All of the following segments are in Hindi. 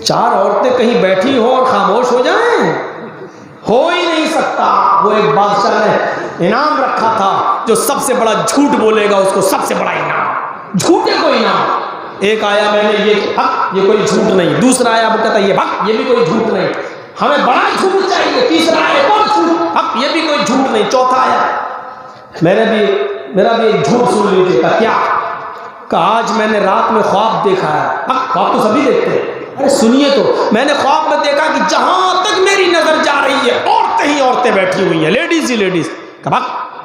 चार औरतें कहीं बैठी हो और खामोश हो जाएं, हो ही नहीं सकता। वो एक बादशाह ने इनाम रखा था, जो सबसे बड़ा झूठ बोलेगा उसको सबसे बड़ा इनाम, झूठे को इनाम। एक आया, मैंने ये हक, ये कोई झूठ नहीं। दूसरा आया, वो कहता ये हक, ये भी कोई झूठ नहीं, हमें बड़ा झूठ चाहिए। तीसरा आया, कौन झूठ, हक, ये भी कोई झूठ नहीं। चौथा आया, मेरा भी एक झूठ सुन लीजिएगा। क्या? कहा आज मैंने रात में ख्वाब देखा है। ख्वाब तो सभी देखते हैं। अरे सुनिए तो, मैंने ख्वाब में देखा कि जहां तक मेरी नजर जा रही है औरतें ही औरतें बैठी हुई हैं, लेडीज ही लेडीज। कहा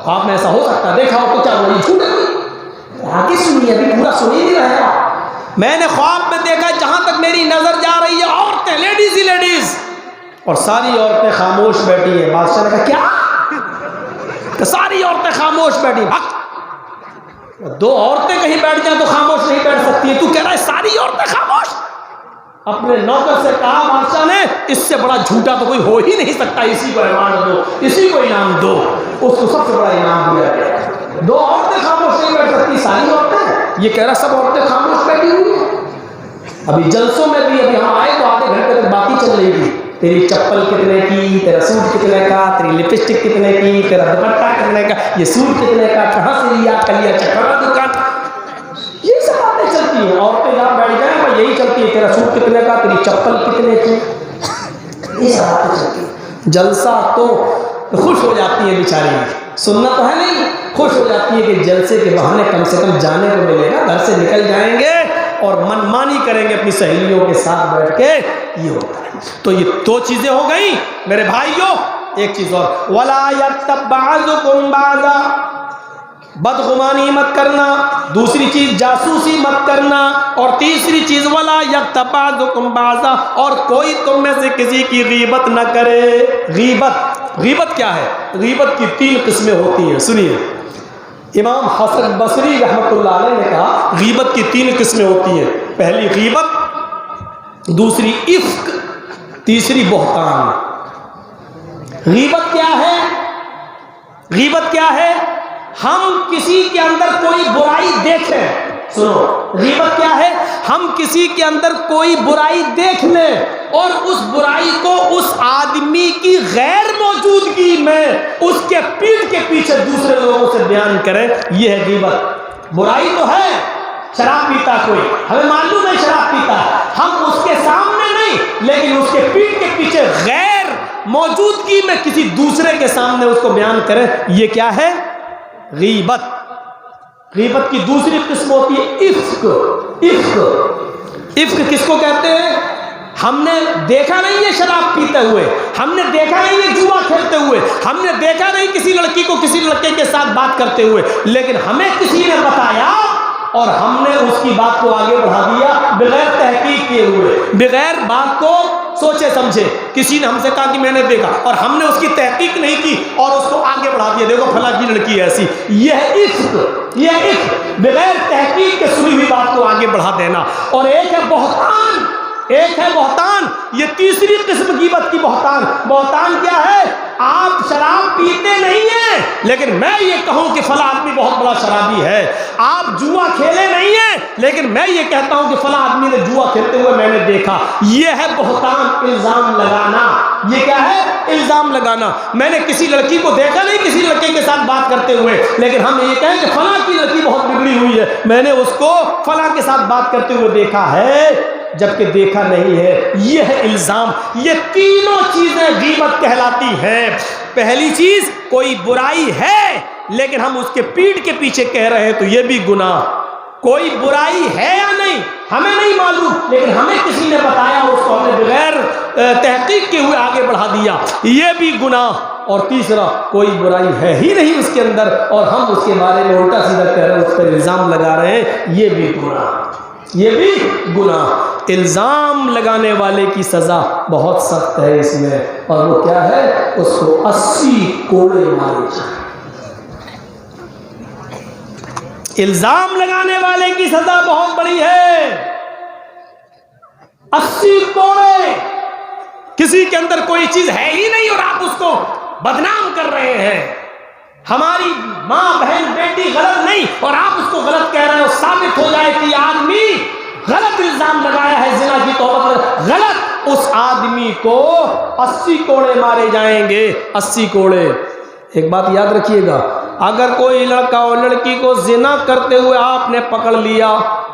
ख्वाब में ऐसा हो सकता है? देखा हो तो क्या बोली, झूठ है। आगे सुनिए, अभी पूरा सुन ही नहीं रहा। मैंने ख्वाब में देखा जहां तक मेरी नजर जा रही है औरतें, लेडीज ही लेडीज, और सारी औरतें खामोश बैठी है। बादशाह ने कहा क्या? तो सारी औरतें खामोश बैठी। दो औरतें कहीं बैठ जाए तो खामोश नहीं बैठ सकती है, तू कह रहा है सारी औरतें खामोश? अपने नौकर से कहा बादशाह ने, इससे बड़ा झूठा तो कोई हो ही नहीं सकता, इसी को इनाम दो, इसी को इनाम दो। उसको सबसे बड़ा इनाम दिया गया। दो औरतें खामोश नहीं बैठ सकती, सारी औरतें। ये कह रहा सब औरतें खामोश बैठी हुई है। अभी जलसों में भी अभी हम आए तो आधे घंटे तक बातें चल रही थी, तेरी चप्पल कितने की, तेरा सूट कितने का, तेरी लिपस्टिक कितने की, तेरा दुपट्टा कितने का, ये सूट कितने का, कहाँ से लिया, कलिया चक्कर दुकान, ये सब बातें चलती हैं। औरतें जहाँ बैठ जाए वह यही चलती है, तेरा सूट कितने का, तेरी चप्पल कितने की, ये सब बातें चलती है। जलसा तो खुश हो जाती है बेचारी, सुनना तो है नहीं, खुश हो जाती है कि जलसे के बहाने कम से कम जाने को मिलेगा, घर से निकल जाएंगे और मनमानी करेंगे अपनी सहेलियों के साथ बैठ के। ये होता है। तो ये दो चीजें हो गई मेरे भाइयों। एक चीज और, वला यत्तबाजुकुम बाज़ा, बदगुमानी मत करना। दूसरी चीज जासूसी मत करना। और तीसरी चीज वला यत्तबाजुकुम बाज़ा, और कोई तुम में से किसी की गीबत न करे। गीबत क्या है? गीबत की 3 किस्में होती हैं, सुनिए। इमाम हसन बसरी रहमतुल्लाह अलैह ने कहा गीबत की 3 किस्में होती हैं। पहली गीबत, दूसरी इफ्क, तीसरी बहतान। गीबत क्या है? गीबत क्या है? हम किसी के अंदर कोई बुराई देखें। सुनो, गीबत क्या है? हम किसी के अंदर कोई बुराई देख लें और उस बुराई को उस आदमी की गैर मौजूदगी में उसके पीठ के पीछे दूसरे लोगों से बयान करें। यह है गीबत। बुराई तो है, शराब पीता कोई, हमें मालूम है शराब पीता, हम उसके सामने नहीं लेकिन उसके पीठ के पीछे गैर मौजूदगी में किसी दूसरे के सामने उसको बयान करें। यह क्या है? गीबत। गीबत की दूसरी किस्म होती है इफ्क। इफ्क किसको कहते हैं? हमने देखा नहीं है शराब पीते हुए, हमने देखा नहीं है जुआ खेलते हुए, हमने देखा नहीं किसी लड़की को किसी लड़के के साथ बात करते हुए, लेकिन हमें किसी ने बताया और हमने उसकी बात को आगे बढ़ा दिया बगैर तहकीक किए हुए, बगैर बात को सोचे समझे। किसी ने हमसे कहा कि मैंने देखा और हमने उसकी तहकीक नहीं की और उसको आगे बढ़ा दिया, देखो फला की लड़की ऐसी। यह इफ्क, यह इफ्क, बगैर तहकीक के सुनी हुई बात को आगे बढ़ा देना। और एक है बहतान, एक है बहतान। ये तीसरी किस्म गीबत की बहतान। बहतान क्या है? आप शराब पीते नहीं हैं लेकिन मैं ये कहूं कि फला आदमी बहुत बड़ा शराबी है। आप जुआ खेले नहीं हैं लेकिन मैं ये कहता हूं कि फला आदमी ने जुआ खेलते हुए मैंने देखा। ये है बहतान, इल्जाम लगाना। ये क्या है? इल्जाम लगाना। मैंने किसी लड़की को देखा नहीं किसी लड़के के साथ बात करते हुए, लेकिन हम ये कहें कि फला की लड़की बहुत बिगड़ी हुई है, मैंने उसको फला के साथ बात करते हुए देखा है, जबकि देखा नहीं है। यह है इल्जाम। ये तीनों चीजें गीबत कहलाती हैं। पहली चीज, कोई बुराई है लेकिन हम उसके पीठ के पीछे कह रहे हैं तो यह भी गुनाह। कोई बुराई है या नहीं हमें नहीं मालूम, लेकिन हमें किसी ने बताया, उसको हमने बगैर तहकीक के हुए आगे बढ़ा दिया, यह भी गुनाह। और तीसरा, कोई बुराई है ही नहीं उसके अंदर और हम उसके बारे में उल्टा सीधा कह रहे हैं, उस पर इल्जाम लगा रहे हैं, यह भी गुनाह, ये भी गुनाह। इल्जाम लगाने वाले की सजा बहुत सख्त है इसमें, और वो क्या है? उसको 80 कोड़े मारे जाए। इल्जाम लगाने वाले की सजा बहुत बड़ी है, 80 कोड़े। किसी के अंदर कोई चीज है ही नहीं और आप उसको बदनाम कर रहे हैं। हमारी माँ बहन बेटी गलत नहीं और आप उसको गलत कह रहे हो, साबित हो जाए कि आदमी गलत इल्जाम लगाया है, जिना की तौबा, गलत उस आदमी को 80 कोड़े मारे जाएंगे, 80 कोड़े। एक बात याद रखिएगा, अगर कोई लड़का और लड़की को जिना करते हुए आपने पकड़ लिया,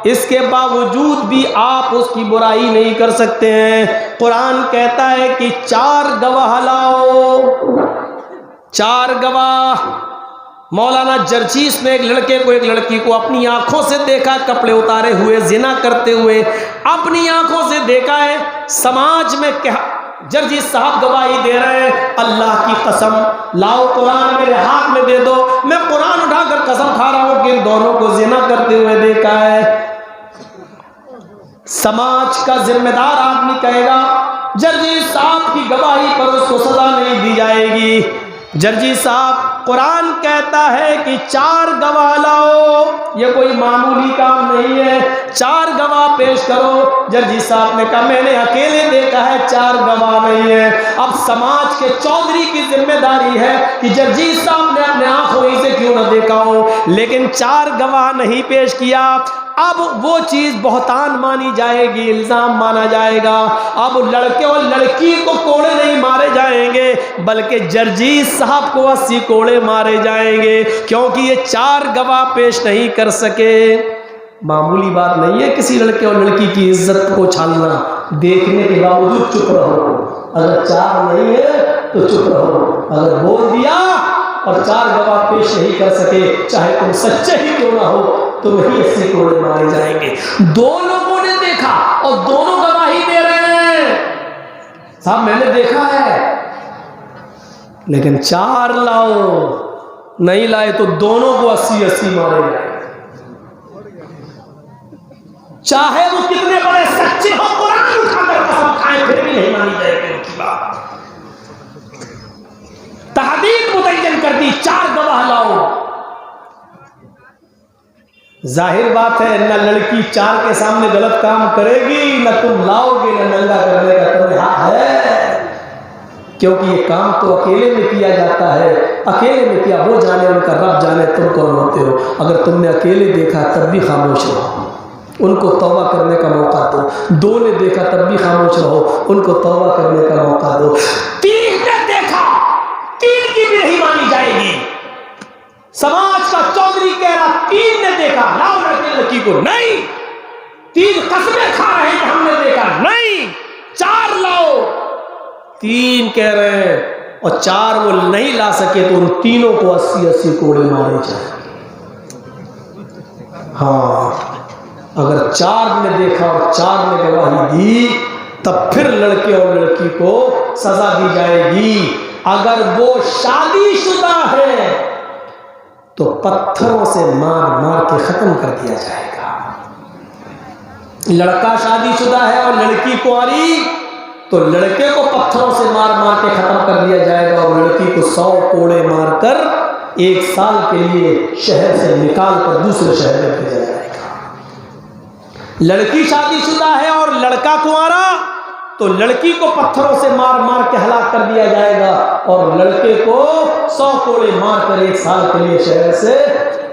इसके बावजूद भी आप उसकी बुराई नहीं कर सकते हैं। कुरान कहता है कि 4 गवाह लाओ, 4 गवाह। मौलाना जर्जीस ने एक लड़के को, एक लड़की को अपनी आंखों से देखा कपड़े उतारे हुए जिना करते हुए, अपनी आंखों से देखा है। समाज में क्या जर्जीस साहब गवाही दे रहे हैं, अल्लाह की कसम, लाओ कुरान मेरे हाथ में दे दो, मैं कुरान उठाकर कसम खा रहा हूं कि इन दोनों को जिना करते हुए देखा है। समाज का जिम्मेदार आदमी कहेगा जर्जीस साहब की गवाही पर उसको सजा नहीं दी जाएगी। जर्जीस साहब, कुरान कहता है कि 4 गवाह लाओ, ये कोई मामूली काम नहीं है, 4 गवाह पेश करो। जर्जीस साहब ने कहा मैंने अकेले देखा है, 4 गवाह नहीं है। अब समाज के चौधरी की जिम्मेदारी है कि जर्जीस साहब ने अपने आंखों ही से क्यों न देखा हो, लेकिन 4 गवाह नहीं पेश किया। अब वो चीज बहतान मानी जाएगी, इल्जाम माना जाएगा। अब लड़के और लड़की को कोड़े नहीं मारे जाएंगे, बल्कि जर्जीस साहब को 80 कोड़े मारे जाएंगे, क्योंकि ये 4 गवाह पेश नहीं कर सके। मामूली बात नहीं है किसी लड़के और लड़की की इज्जत को छालना, देखने के बावजूद चुप रहो। अगर 4 नहीं है तो चुप रहो, अगर बोल दिया और 4 गवाह पेश नहीं कर सके, चाहे तुम सच्चे ही क्यों ना हो, तो वही 80 कोड़े मारे जाएंगे। 2 लोगों ने देखा और दोनों गवाही दे रहे हैं, साहब मैंने देखा है, लेकिन 4 लाओ, नहीं लाए तो दोनों को 80-80 मारे जाएंगे। चाहे वो कितने बड़े सच्चे हो, कुरान उठाकर कसम खाए, फिर भी नहीं मानी जाएगी उनकी बात। तहदीद मुतय्यन कर दी, 4 गवाह लाओ। जाहिर बात है न लड़की 4 के सामने गलत काम करेगी, न तुम लाओगे, न नंगा करने का तुम्हें हक है, क्योंकि ये काम तो अकेले में किया जाता है। अकेले में किया, वो जाने, उनका रब जाने तुम कौन होते हो। अगर तुमने अकेले देखा तब भी खामोश रहो, उनको तौबा करने का मौका दो। 2 ने देखा तब भी खामोश रहो, उनको तौबा करने का मौका दो। 3 ने देखा, 3 की भी नहीं मानी जाएगी। समाज का चौधरी कह रहा 3 ने देखा, लाओ लड़के लड़की को, नहीं। 3 कसमें खा रहे हैं हमने देखा, नहीं। 4 लाओ, 3 कह रहे हैं और 4 वो नहीं ला सके तो उन तीनों को 80-80 कोड़े मारे जाए। हाँ, अगर 4 ने देखा और 4 ने गवाही दी, तब फिर लड़के और लड़की को सजा दी जाएगी। अगर वो शादीशुदा है तो पत्थरों से मार मार के खत्म कर दिया जाएगा। लड़का शादीशुदा है और लड़की कुंवारी, तो लड़के को पत्थरों से मार मार के खत्म कर दिया जाएगा और लड़की को 100 कोड़े मारकर 1 साल के लिए शहर से निकाल कर दूसरे शहर में भेजा जाएगा। लड़की शादीशुदा है और लड़का कुंवारा, तो लड़की को पत्थरों से मार मार के हलाक कर दिया जाएगा और लड़के को 100 कोड़े मारकर 1 साल के लिए शहर से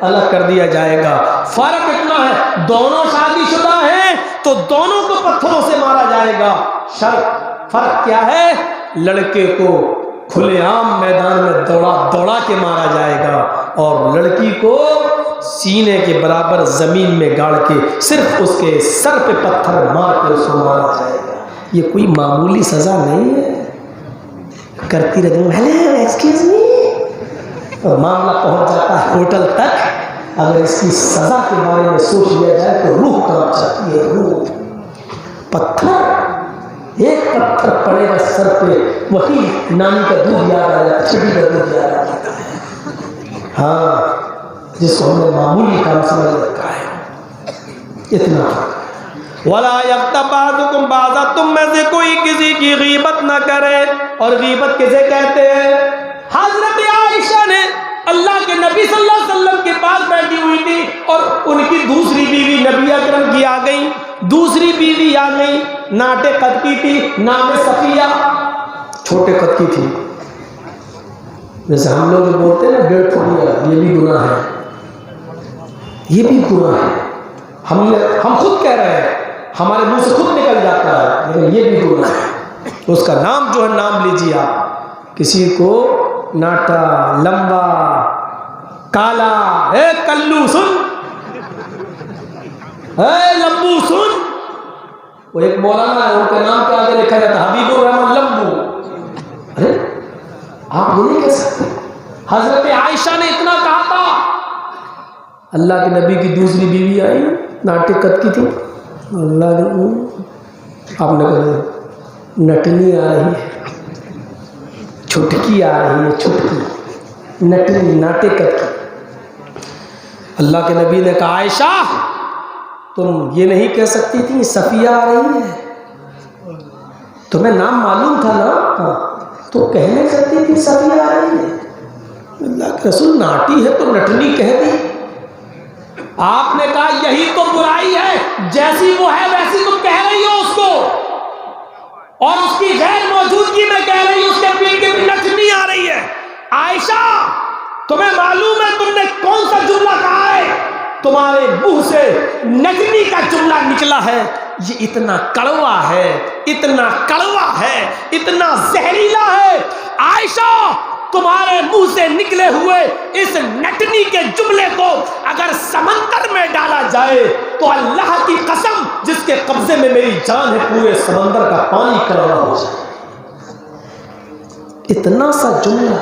अलग कर दिया जाएगा। फर्क इतना है, दोनों शादीशुदा हैं तो दोनों को पत्थरों से मारा जाएगा। फर्क क्या है? लड़के को खुलेआम मैदान में दौड़ा दौड़ा के मारा जाएगा और लड़की को सीने के बराबर जमीन में गाड़ के सिर्फ उसके सर पे पत्थर मार के उसको मारा जाएगा। ये कोई मामूली सजा नहीं है। करती रहती हूँ हेलो एक्सक्यूज मी, और मामला पहुंच जाता है होटल तक। अगर इसकी सजा के बारे में सोच लिया जाए तो रूह कांप जाती है। रूह, पत्थर, एक पत्थर पड़ेगा सर पे, वही नानी का दूध याद आ जाता, छठी का दूध याद आ जाता है। हाँ, जिसको हमने मामूली काम समझ रखा है। इतना वाला यफ्तबादुकुम बाज़ा, तुम में से कोई किसी की गीबत ना करे। और गीबत किसे कहते हैं? हजरत आयशा ने अल्लाह के नबी सल्लल्लाहु अलैहि वसल्लम के पास बैठी हुई थी और उनकी दूसरी बीवी नबी अकरम की आ गई। दूसरी बीवी आ गई, नाटे कद की थी, नाम सफिया, छोटे कद की थी। जैसे हम लोग बोलते हैं ना 1.5 फुट, ये भी गुनाह है, ये भी गुनाह है। हम खुद कह रहे हैं, हमारे मुंह से खुद निकल जाता है, लेकिन ये भी गुनाह है। उसका नाम जो है नाम लीजिए आप। किसी को नाटा, लंबा, काला, ए कल्लू सुन, ए लंबू सुन। वो एक मौलाना है, उनके नाम के आगे लिखा जाता हबीबुर रहमान लंबू। अरे आप ये नहीं कह सकते। हजरत आयशा ने इतना कहा था। अल्लाह के नबी की दूसरी बीवी आई, नाटे कद की थी। अल्लाह ने आपने कहा नटनी आ रही है, छुटकी आ रही है, छुटकी नटनी नाटे कद की। अल्लाह के नबी ने कहा आयशा तुम ये नहीं कह सकती थी सफिया आ रही है? तुम्हें नाम मालूम था ना? हाँ, तो कह नहीं सकती थी सफिया आ रही है? अल्लाह के रसूल नाटी है तो नटनी कह दी। आपने कहा यही तो बुराई है, जैसी वो है वैसी तुम कह रही हो उसको, और उसकी गैर मौजूदगी में कह रही हो उसके पीठ के भी नटनी आ रही है। आयशा तुम्हें मालूम है तुमने कौन सा जुमला कहा है? तुम्हारे मुंह से नटनी का जुमला निकला है, ये इतना कड़वा है, इतना कड़वा है, इतना जहरीला है। आयशा तुम्हारे मुंह से निकले हुए इस नटनी के जुमले को अगर समंदर में डाला जाए तो अल्लाह की कसम जिसके कब्जे में मेरी जान है, पूरे समंदर का पानी कड़वा हो जाए। इतना सा जुमला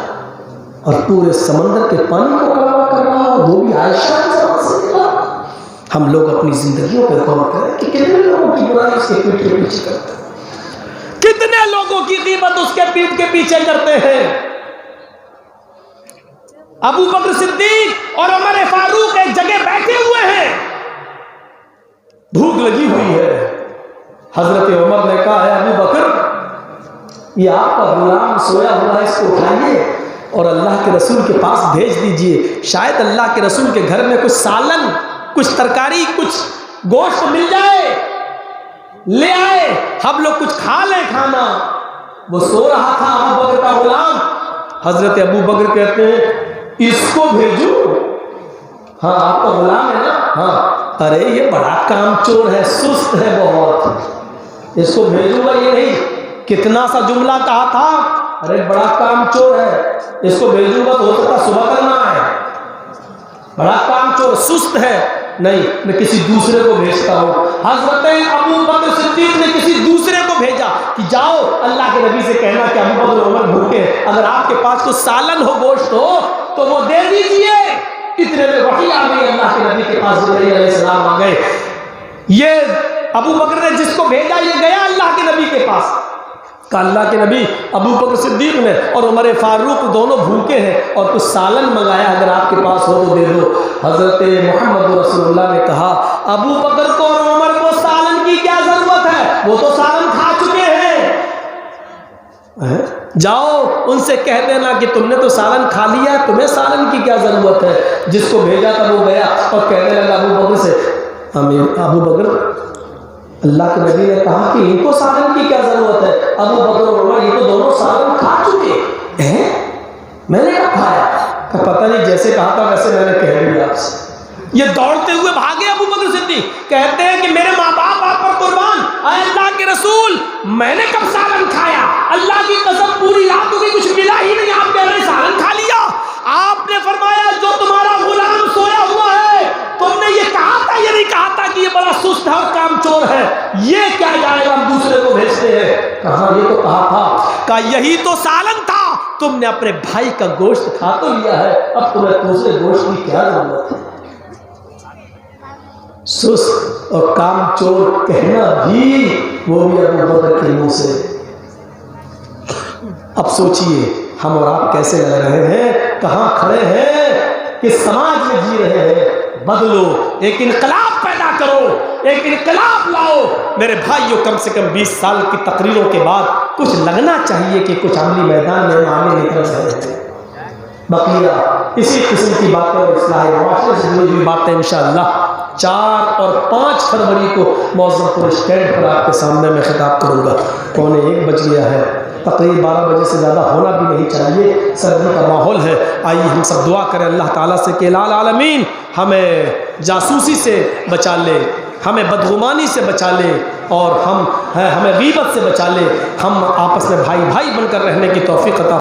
और पूरे समंदर के पानी को कड़वा कर रहा है, वो भी आयशा के जबान से निकला। हम लोग अपनी जिंदगियों पर गौर करें कि कितने लोगों की बुराई उसके पीठ के पीछे करते हैं, कितने लोगों की कीमत उसके पीठ के पीछे करते हैं। अबू बकर सिद्दीक और उमर फारूक एक जगह बैठे हुए हैं, भूख लगी हुई है। हजरत उमर ने कहा है अबू बकर ये आपका गुलाम सोया हुआ है, इसको उठाइए और अल्लाह के रसूल के पास भेज दीजिए, शायद अल्लाह के रसूल के घर में कुछ सालन, कुछ तरकारी, कुछ गोश्त मिल जाए, ले आए, हम लोग कुछ खा लें खाना। वो सो रहा था अबू बकर का गुलाम। हजरत अबू बकर कहते हैं इसको भेजू? हाँ आपका गुलाम है ना? हाँ। अरे ये बड़ा कामचोर है, सुस्त है बहुत, इसको भेजूंगा ये नहीं। कितना सा जुमला कहा था, अरे बड़ा कामचोर है, इसको भेजूंगा तो हो सकता सुबह करना है, बड़ा कामचोर सुस्त है, नहीं मैं किसी दूसरे को भेजता हूँ। हजरत अबू बकर सिद्दीक ने किसी दूसरे को भेजा कि जाओ अल्लाह के नबी से कहना कि अबू बकर उमर भूखे, अगर आपके पास कुछ सालन हो, गोश्त हो तो वो दे दीजिए। इतने में वही आ गई, अल्लाह के नबी के पास जिब्रील अलैहिस्सलाम आ गए। ये अबू बकर ने जिसको भेजा ये गया अल्लाह के नबी के पास। का अल्लाह के नबी अबू बकर सिद्दीक ने और उमर फारूक दोनों भूखे हैं और कुछ सालन मंगाया, अगर आपके पास हो तो दे दो। हजरत मोहम्मद रसूलुल्लाह ने कहा अबू बकर को और उमर को सालन की क्या जरूरत है, वो तो सालन खा चुके हैं। जाओ उनसे कह देना कि तुमने तो सालन खा लिया, तुम्हें सालन की क्या जरूरत है। जिसको भेजा था वो गया और कहने लगा अबू बकर से, अबू बकर अल्लाह के नबी ने कहा कि इनको सालन की क्या जरूरत है। अबू बकर और उमर ये तो दोनों सालन खा चुके हैं। मैंने क्या खाया? पता नहीं, जैसे कहा था वैसे मैंने कह दिया आपसे। ये दौड़ते हुए भागे अबू बकर सिद्दीक, कहते हैं कि मेरे माँ बाप आप पर कुर्बान, अल्लाह के रसूल मैंने कब सालन खाया? अल्लाह की कसम पूरी रात हो गई, कुछ मिला ही नहीं, आप कह रहे सालन खा लिया। आपने फरमाया जो तुम्हारा गुलाम सोया हुआ है, तुमने ये कहा था, ये नहीं कहा था कि ये बड़ा सुस्त है और कामचोर है, ये क्या जाएगा हम दूसरे को भेजते हैं। कहा ये तो कहा था, कहा यही तो सालन था, तुमने अपने भाई का गोश्त खा तो लिया है, अब तुम्हें दूसरे गोश्त की क्या जरूरत है। सुस्त और कामचोर कहना भी वो भी अबू बकर के मुंह से। अब सोचिए हम और आप कैसे लग रहे हैं, कहां खड़े हैं, किस समाज में जी रहे हैं। बदलो, एक इनकलाब पैदा करो, एक इनकलाब लाओ। मेरे भाइयों कम से कम 20 साल की तकरीरों के बाद कुछ लगना चाहिए कि कुछ अमली मैदान में आगे निकल रहे हैं। बकिया इसी किस्म की बातें और इस्लाह मुआशरे से जुड़ी हुई बातें इंशाअल्लाह 4 और 5 फरवरी को मौज़मपुर स्टैंड पर आपके सामने मैं खिताब करूँगा। 1:15 बज गया है, तकरीबन 12 बजे से ज़्यादा होना भी नहीं चाहिए, सर्दी का माहौल है। आइए हम सब दुआ करें अल्लाह ताला से कि लाल आलमीन हमें जासूसी से बचा ले, हमें बदगुमानी से बचा ले, और हमें गीबत से बचा ले, हम आपस में भाई भाई बनकर रहने की तौफीक अता